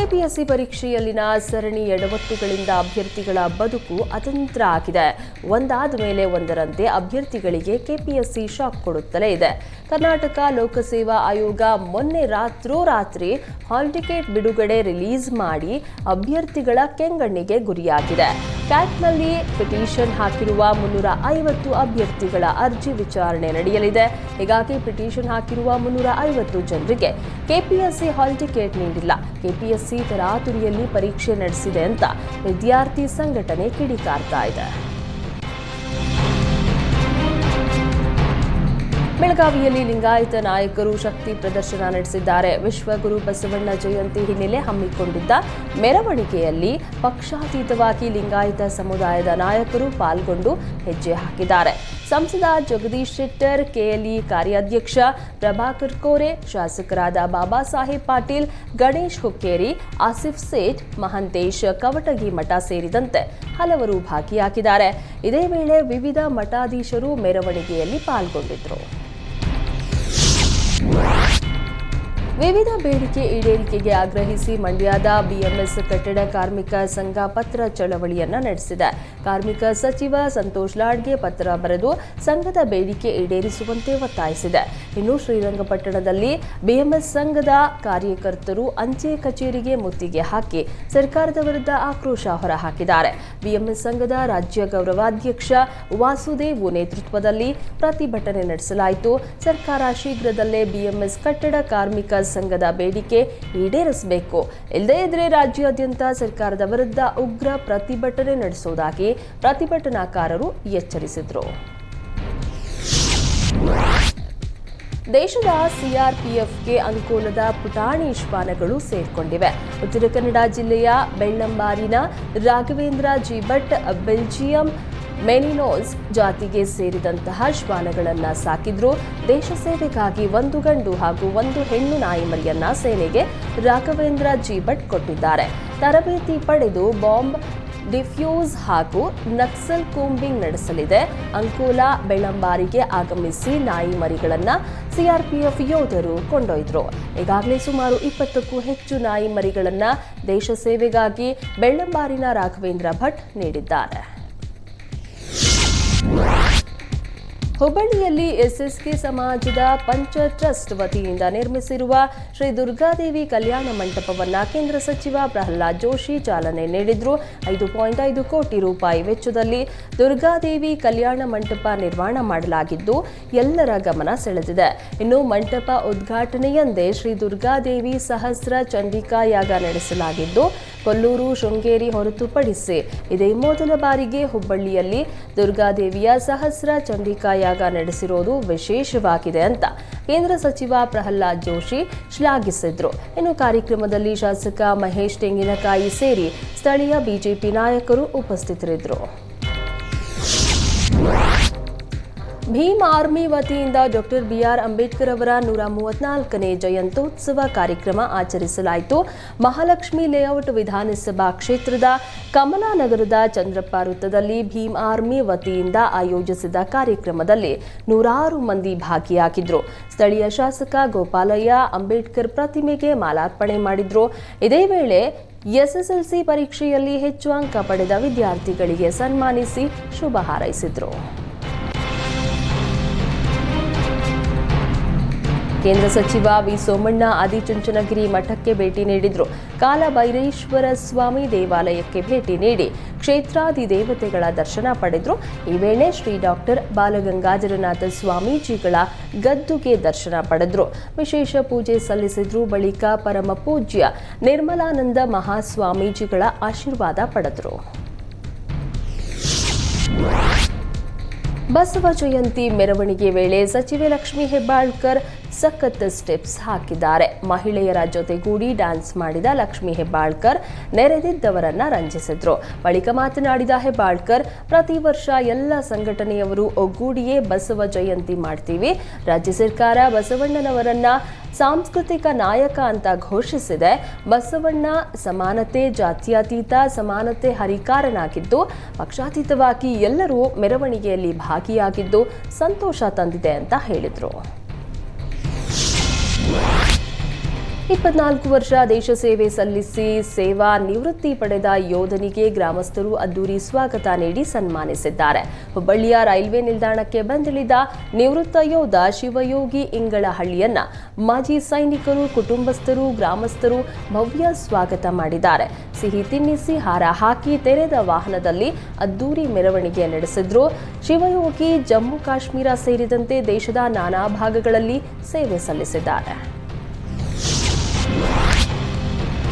KPSC ಪರೀಕ್ಷೆಯಲ್ಲಿನ ಸರಣಿ ಎಡವಟ್ಟುಗಳಿಂದ ಅಭ್ಯರ್ಥಿಗಳ ಬದುಕು ಅತಂತ್ರ ಆಗಿದೆ. ಒಂದಾದ ಮೇಲೆ ಒಂದರಂತೆ ಅಭ್ಯರ್ಥಿಗಳಿಗೆ ಕೆಪಿಎಸ್ಸಿ ಶಾಕ್ ಕೊಡುತ್ತಲೇ ಇದೆ. ಕರ್ನಾಟಕ ಲೋಕಸೇವಾ ಆಯೋಗ ಮೊನ್ನೆ ರಾತ್ರೋರಾತ್ರಿ ಹಾಲ್ ಟಿಕೆಟ್ ಬಿಡುಗಡೆ ರಿಲೀಸ್ ಮಾಡಿ ಅಭ್ಯರ್ಥಿಗಳ ಕೆಂಗಣ್ಣಿಗೆ ಗುರಿಯಾಗಿದೆ. ಕ್ಯಾಟ್ನಲ್ಲಿ ಪಿಟಿಷನ್ ಹಾಕಿರುವ 350 ಅಭ್ಯರ್ಥಿಗಳ ಅರ್ಜಿ ವಿಚಾರಣೆ ನಡೆಯಲಿದೆ. ಹೀಗಾಗಿ ಪಿಟಿಷನ್ ಹಾಕಿರುವ 350 ಜನರಿಗೆ ಕೆಪಿಎಸ್ಸಿ ಹಾಲ್ ಟಿಕೆಟ್ ನೀಡಿಲ್ಲ. ಕೆಪಿಎಸ್ಸಿ ತರಾತುರಿಯಲ್ಲಿ ಪರೀಕ್ಷೆ ನಡೆಸಿದೆ ಅಂತ ವಿದ್ಯಾರ್ಥಿ ಸಂಘಟನೆ ಕಿಡಿಕಾರ್ತಾ ಇದೆ. ಬೆಳಗಾವಿಯಲ್ಲಿ ಲಿಂಗಾಯತ ನಾಯಕರು ಶಕ್ತಿ ಪ್ರದರ್ಶನ ನಡೆಸಿದ್ದಾರೆ. ವಿಶ್ವಗುರು ಬಸವಣ್ಣ ಜಯಂತಿ ಹಿನ್ನೆಲೆ ಹಮ್ಮಿಕೊಂಡಿದ್ದ ಮೆರವಣಿಗೆಯಲ್ಲಿ ಪಕ್ಷಾತೀತವಾಗಿ ಲಿಂಗಾಯತ ಸಮುದಾಯದ ನಾಯಕರು ಪಾಲ್ಗೊಂಡು ಹೆಜ್ಜೆ ಹಾಕಿದ್ದಾರೆ. ಸಂಸದ ಜಗದೀಶ್ ಶೆಟ್ಟರ್, ಕೆಎಲ್ಇ ಕಾರ್ಯಾಧ್ಯಕ್ಷ ಪ್ರಭಾಕರ್ ಕೋರೆ, ಶಾಸಕರಾದ ಬಾಬಾ ಸಾಹೇಬ್ ಪಾಟೀಲ್, ಗಣೇಶ್ ಹುಕ್ಕೇರಿ, ಆಸಿಫ್ ಸೇಠ್, ಮಹಂತೇಶ್ ಕವಟಗಿ ಮಠ ಸೇರಿದಂತೆ ಹಲವರು ಭಾಗಿಯಾಗಿದ್ದಾರೆ. ಇದೇ ವೇಳೆ ವಿವಿಧ ಮಠಾಧೀಶರು ಮೆರವಣಿಗೆಯಲ್ಲಿ ಪಾಲ್ಗೊಂಡಿದ್ದರು. ವಿವಿಧ ಬೇಡಿಕೆ ಈಡೇರಿಕೆಗೆ ಆಗ್ರಹಿಸಿ ಮಂಡ್ಯದ ಬಿಎಂಎಸ್ ಕಟ್ಟಡ ಕಾರ್ಮಿಕ ಸಂಘ ಪತ್ರ ಚಳವಳಿಯನ್ನ ನಡೆಸಿದೆ. ಕಾರ್ಮಿಕ ಸಚಿವ ಸಂತೋಷ್ ಲಾಡ್ಗೆ ಪತ್ರ ಬರೆದು ಸಂಘದ ಬೇಡಿಕೆ ಈಡೇರಿಸುವಂತೆ ಒತ್ತಾಯಿಸಿದೆ. ಇನ್ನು ಶ್ರೀರಂಗಪಟ್ಟಣದಲ್ಲಿ ಬಿಎಂಎಸ್ ಸಂಘದ ಕಾರ್ಯಕರ್ತರು ಅಂಚೆ ಕಚೇರಿಗೆ ಮುತ್ತಿಗೆ ಹಾಕಿ ಸರ್ಕಾರದ ವಿರುದ್ಧ ಆಕ್ರೋಶ ಹೊರಹಾಕಿದ್ದಾರೆ. ಬಿಎಂಎಸ್ ಸಂಘದ ರಾಜ್ಯ ಗೌರವಾಧ್ಯಕ್ಷ ವಾಸುದೇವ್ ನೇತೃತ್ವದಲ್ಲಿ ಪ್ರತಿಭಟನೆ ನಡೆಸಲಾಯಿತು. ಸರ್ಕಾರ ಶೀಘ್ರದಲ್ಲೇ ಬಿಎಂಎಸ್ ಕಟ್ಟಡ ಕಾರ್ಮಿಕ ಸಂಘದ ಬೇಡಿಕೆ ಈಡೇರಿಸಬೇಕು, ಇಲ್ಲದೇ ಇದ್ರೆ ರಾಜ್ಯಾದ್ಯಂತ ಸರ್ಕಾರದ ವಿರುದ್ಧ ಉಗ್ರ ಪ್ರತಿಭಟನೆ ನಡೆಸುವುದಾಗಿ ಪ್ರತಿಭಟನಾಕಾರರು ಎಚ್ಚರಿಸಿದರು. ದೇಶದ ಸಿಆರ್ಪಿಎಫ್ಗೆ ಅಂಕೋಲದ ಪುಟಾಣಿ ಶ್ವಾನಗಳು ಸೇರ್ಕೊಂಡಿವೆ. ಉತ್ತರ ಕನ್ನಡ ಜಿಲ್ಲೆಯ ಬೆಳ್ಳಂಬಾರಿನ ರಾಘವೇಂದ್ರ ಜಿ ಭಟ್ ಬೆಲ್ಜಿಯಂ ಮೆನಿನೋಸ್ ಜಾತಿಗೆ ಸೇರಿದಂತಹ ಶ್ವಾನಗಳನ್ನು ಸಾಕಿದ್ರು. ದೇಶ ಸೇವೆಗಾಗಿ 1 ಗಂಡು ಹಾಗೂ 1 ಹೆಣ್ಣು ನಾಯಿ ಮರಿಯನ್ನ ಸೇನೆಗೆ ರಾಘವೇಂದ್ರ ಜಿ ಭಟ್ ಕೊಟ್ಟಿದ್ದಾರೆ. ತರಬೇತಿ ಪಡೆದು ಬಾಂಬ್ ಡಿಫ್ಯೂಸ್ ಹಾಗೂ ನಕ್ಸಲ್ ಕೂಂಬಿಂಗ್ ನಡೆಸಲಿದೆ. ಅಂಕೋಲಾ ಬೆಳ್ಳಂಬಾರಿಗೆ ಆಗಮಿಸಿ ನಾಯಿ ಮರಿಗಳನ್ನು ಸಿಆರ್ಪಿಎಫ್ ಯೋಧರು ಕೊಂಡೊಯ್ದರು. ಈಗಾಗಲೇ ಸುಮಾರು 20ಕ್ಕೂ ಹೆಚ್ಚು ನಾಯಿ ಮರಿಗಳನ್ನು ದೇಶ ಸೇವೆಗಾಗಿ ಬೆಳ್ಳಂಬಾರಿನ ರಾಘವೇಂದ್ರ ಭಟ್ ನೀಡಿದ್ದಾರೆ. ಹುಬ್ಬಳ್ಳಿಯಲ್ಲಿ ಎಸ್ಎಸ್ಕೆ ಸಮಾಜದ ಪಂಚ ಟ್ರಸ್ಟ್ ವತಿಯಿಂದ ನಿರ್ಮಿಸಿರುವ ಶ್ರೀ ದುರ್ಗಾದೇವಿ ಕಲ್ಯಾಣ ಮಂಟಪವನ್ನು ಕೇಂದ್ರ ಸಚಿವ ಪ್ರಹ್ಲಾದ್ ಜೋಶಿ ಚಾಲನೆ ನೀಡಿದರು. 5.5 ಕೋಟಿ ರೂಪಾಯಿ ವೆಚ್ಚದಲ್ಲಿ ದುರ್ಗಾದೇವಿ ಕಲ್ಯಾಣ ಮಂಟಪ ನಿರ್ಮಾಣ ಮಾಡಲಾಗಿದ್ದು ಎಲ್ಲರ ಗಮನ ಸೆಳೆದಿದೆ. ಇನ್ನು ಮಂಟಪ ಉದ್ಘಾಟನೆಯಂದೇ ಶ್ರೀ ದುರ್ಗಾದೇವಿ ಸಹಸ್ರ ಚಂಡಿಕಾ ಯಾಗ ನಡೆಸಲಾಗಿದ್ದು ಕೊಲ್ಲೂರು, ಶೃಂಗೇರಿ ಹೊರತುಪಡಿಸಿ ಇದೇ ಮೊದಲ ಬಾರಿಗೆ ಹುಬ್ಬಳ್ಳಿಯಲ್ಲಿ ದುರ್ಗಾದೇವಿಯ ಸಹಸ್ರ ಚಂಡಿಕಾ ಯಾಗ ನಡೆಸಿರೋದು ವಿಶೇಷವಾಗಿದೆ ಅಂತ ಕೇಂದ್ರ ಸಚಿವ ಪ್ರಹ್ಲಾದ್ ಜೋಶಿ ಶ್ಲಾಘಿಸಿದ್ರು. ಇನ್ನು ಕಾರ್ಯಕ್ರಮದಲ್ಲಿ ಶಾಸಕ ಮಹೇಶ್ ತೆಂಗಿನಕಾಯಿ ಸೇರಿ ಸ್ಥಳೀಯ ಬಿಜೆಪಿ ನಾಯಕರು ಉಪಸ್ಥಿತರಿದ್ದರು. ಭೀಮ್ ಆರ್ಮಿ ವತಿಯಿಂದ ಡಾಕ್ಟರ್ ಬಿಆರ್ ಅಂಬೇಡ್ಕರ್ ಅವರ 134ನೇ ಜಯಂತ್ಯೋತ್ಸವ ಕಾರ್ಯಕ್ರಮ ಆಚರಿಸಲಾಯಿತು. ಮಹಾಲಕ್ಷ್ಮಿ ಲೇಔಟ್ ವಿಧಾನಸಭಾ ಕ್ಷೇತ್ರದ ಕಮಲಾನಗರದ ಚಂದ್ರಪ್ಪ ವೃತ್ತದಲ್ಲಿ ಭೀಮ್ ಆರ್ಮಿ ವತಿಯಿಂದ ಆಯೋಜಿಸಿದ ಕಾರ್ಯಕ್ರಮದಲ್ಲಿ 100 ಮಂದಿ ಭಾಗಿಯಾಗಿದ್ದರು. ಸ್ಥಳೀಯ ಶಾಸಕ ಗೋಪಾಲಯ್ಯ ಅಂಬೇಡ್ಕರ್ ಪ್ರತಿಮೆಗೆ ಮಾಲಾರ್ಪಣೆ ಮಾಡಿದ್ರು. ಇದೇ ವೇಳೆ ಎಸ್ಎಸ್ಎಲ್ಸಿ ಪರೀಕ್ಷೆಯಲ್ಲಿ ಹೆಚ್ಚು ಅಂಕ ಪಡೆದ ವಿದ್ಯಾರ್ಥಿಗಳಿಗೆ ಸನ್ಮಾನಿಸಿ ಶುಭ ಹಾರೈಸಿದರು. ಕೇಂದ್ರ ಸಚಿವ ವಿ ಸೋಮಣ್ಣ ಆದಿಚುಂಚನಗಿರಿ ಮಠಕ್ಕೆ ಭೇಟಿ ನೀಡಿದರು. ಕಾಲಭೈರೇಶ್ವರ ಸ್ವಾಮಿ ದೇವಾಲಯಕ್ಕೆ ಭೇಟಿ ನೀಡಿ ಕ್ಷೇತ್ರಾಧಿದೇವತೆಗಳ ದರ್ಶನ ಪಡೆದರು. ಈ ವೇಳೆ ಶ್ರೀ ಡಾಕ್ಟರ್ ಬಾಲಗಂಗಾಧರನಾಥ ಸ್ವಾಮೀಜಿಗಳ ಗದ್ದುಗೆ ದರ್ಶನ ಪಡೆದರು. ವಿಶೇಷ ಪೂಜೆ ಸಲ್ಲಿಸಿದ್ರು. ಬಳಿಕ ಪರಮ ಪೂಜ್ಯ ನಿರ್ಮಲಾನಂದ ಮಹಾಸ್ವಾಮೀಜಿಗಳ ಆಶೀರ್ವಾದ ಪಡೆದರು. ಬಸವ ಜಯಂತಿ ಮೆರವಣಿಗೆ ವೇಳೆ ಸಚಿವೆ ಲಕ್ಷ್ಮೀ ಹೆಬ್ಬಾಳ್ಕರ್ ಸಖತ್ ಸ್ಟೆಪ್ಸ್ ಹಾಕಿದ್ದಾರೆ. ಮಹಿಳೆಯರ ಜೊತೆಗೂಡಿ ಡ್ಯಾನ್ಸ್ ಮಾಡಿದ ಲಕ್ಷ್ಮೀ ಹೆಬ್ಬಾಳ್ಕರ್ ನೆರೆದಿದ್ದವರನ್ನ ರಂಜಿಸಿದ್ರು. ಬಳಿಕ ಮಾತನಾಡಿದ ಹೆಬ್ಬಾಳ್ಕರ್, ಪ್ರತಿ ವರ್ಷ ಎಲ್ಲ ಸಂಘಟನೆಯವರು ಒಗ್ಗೂಡಿಯೇ ಬಸವ ಜಯಂತಿ ಮಾಡ್ತೀವಿ. ರಾಜ್ಯ ಸರ್ಕಾರ ಬಸವಣ್ಣನವರನ್ನ ಸಾಂಸ್ಕೃತಿಕ ನಾಯಕ ಅಂತ ಘೋಷಿಸಿದೆ. ಬಸವಣ್ಣ ಸಮಾನತೆ, ಜಾತ್ಯತೀತ ಸಮಾನತೆ ಹರಿಕಾರನಾಗಿದ್ದು ಪಕ್ಷಾತೀತವಾಗಿ ಎಲ್ಲರೂ ಮೆರವಣಿಗೆಯಲ್ಲಿ ಭಾಗಿಯಾಗಿದ್ದು ಸಂತೋಷ ತಂದಿದೆ ಅಂತ ಹೇಳಿದರು. 24 ವರ್ಷ ದೇಶ ಸೇವೆ ಸಲ್ಲಿಸಿ ಸೇವಾ ನಿವೃತ್ತಿ ಪಡೆದ ಯೋಧನಿಗೆ ಗ್ರಾಮಸ್ಥರು ಅದ್ದೂರಿ ಸ್ವಾಗತ ನೀಡಿ ಸನ್ಮಾನಿಸಿದ್ದಾರೆ. ಹುಬ್ಬಳ್ಳಿಯ ರೈಲ್ವೆ ನಿಲ್ದಾಣಕ್ಕೆ ಬಂದಿಳಿದ ನಿವೃತ್ತ ಯೋಧ ಶಿವಯೋಗಿ ಇಂಗಳಹಳ್ಳಿಯನ್ನ ಮಾಜಿ ಸೈನಿಕರು, ಕುಟುಂಬಸ್ಥರು, ಗ್ರಾಮಸ್ಥರು ಭವ್ಯ ಸ್ವಾಗತ ಮಾಡಿದ್ದಾರೆ. ಸಿಹಿ ತಿನ್ನಿಸಿ ಹಾರ ಹಾಕಿ ತೆರೆದ ವಾಹನದಲ್ಲಿ ಅದ್ದೂರಿ ಮೆರವಣಿಗೆ ನಡೆಸಿದ್ರು. ಶಿವಯೋಗಿ ಜಮ್ಮು ಕಾಶ್ಮೀರ ಸೇರಿದಂತೆ ದೇಶದ ನಾನಾ ಭಾಗಗಳಲ್ಲಿ ಸೇವೆ ಸಲ್ಲಿಸಿದ್ದಾರೆ.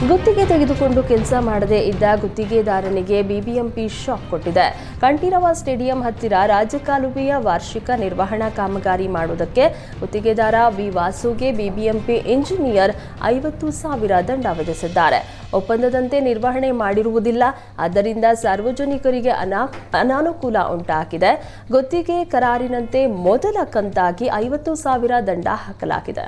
ಗುತ್ತಿಗೆ ತೆಗೆದುಕೊಂಡು ಕೆಲಸ ಮಾಡದೇ ಇದ್ದ ಗುತ್ತಿಗೆದಾರನಿಗೆ ಬಿಬಿಎಂಪಿ ಶಾಕ್ ಕೊಟ್ಟಿದೆ. ಕಂಠೀರವ ಸ್ಟೇಡಿಯಂ ಹತ್ತಿರ ರಾಜಕಾಲುವೆಯ ವಾರ್ಷಿಕ ನಿರ್ವಹಣಾ ಕಾಮಗಾರಿ ಮಾಡುವುದಕ್ಕೆ ಗುತ್ತಿಗೆದಾರ ವಿ ವಾಸುಗೆ ಬಿಬಿಎಂಪಿ ಇಂಜಿನಿಯರ್ 50,000 ದಂಡ ವಿಧಿಸಿದ್ದಾರೆ. ಒಪ್ಪಂದದಂತೆ ನಿರ್ವಹಣೆ ಮಾಡಿರುವುದಿಲ್ಲ, ಆದ್ದರಿಂದ ಸಾರ್ವಜನಿಕರಿಗೆ ಅನಾನುಕೂಲ ಉಂಟಾಗಿದೆ. ಗುತ್ತಿಗೆ ಕರಾರಿನಂತೆ ಮೊದಲ ಕಂತಾಗಿ 50,000 ದಂಡ ಹಾಕಲಾಗಿದೆ.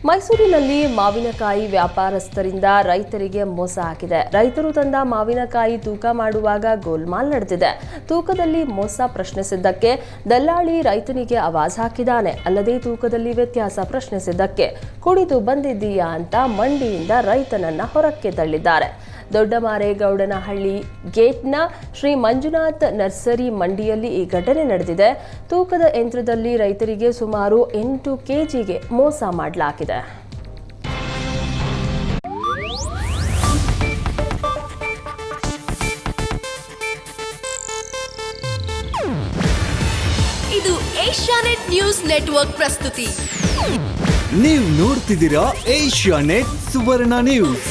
ಮೈಸೂರಿನಲ್ಲಿ ಮಾವಿನಕಾಯಿ ವ್ಯಾಪಾರಸ್ಥರಿಂದ ರೈತರಿಗೆ ಮೋಸ ಆಗಿದೆ. ರೈತರು ತಂದ ಮಾವಿನಕಾಯಿ ತೂಕ ಮಾಡುವಾಗ ಗೋಲ್ಮಾಲ್ ನಡೆದಿದೆ. ತೂಕದಲ್ಲಿ ಮೋಸ ಪ್ರಶ್ನಿಸಿದ್ದಕ್ಕೆ ದಲ್ಲಾಳಿ ರೈತನಿಗೆ ಆವಾಜ್ ಹಾಕಿದ್ದಾನೆ. ಅಲ್ಲದೆ ತೂಕದಲ್ಲಿ ವ್ಯತ್ಯಾಸ ಪ್ರಶ್ನಿಸಿದ್ದಕ್ಕೆ ಕುಡಿದು ಬಂದಿದ್ದೀಯಾ ಅಂತ ಮಂಡಿಯಿಂದ ರೈತನನ್ನ ಹೊರಕ್ಕೆ ತಳ್ಳಿದ್ದಾರೆ. ದೊಡ್ಡಮಾರೇಗೌಡನಹಳ್ಳಿ ಗೇಟ್ನ ಶ್ರೀ ಮಂಜುನಾಥ್ ನರ್ಸರಿ ಮಂಡಿಯಲ್ಲಿ ಈ ಘಟನೆ ನಡೆದಿದೆ. ತೂಕದ ಯಂತ್ರದಲ್ಲಿ ರೈತರಿಗೆ ಸುಮಾರು 8 ಕೆಜಿಗೆ ಮೋಸ ಮಾಡಲಾಗಿದೆ. ಇದು ಏಷ್ಯಾನೆಟ್ ನ್ಯೂಸ್ ನೆಟ್ವರ್ಕ್ ಪ್ರಸ್ತುತಿ. ನೀವು ನೋಡ್ತಿದ್ದೀರಾ ಏಷ್ಯಾನೆಟ್ ಸುವರ್ಣ ನ್ಯೂಸ್.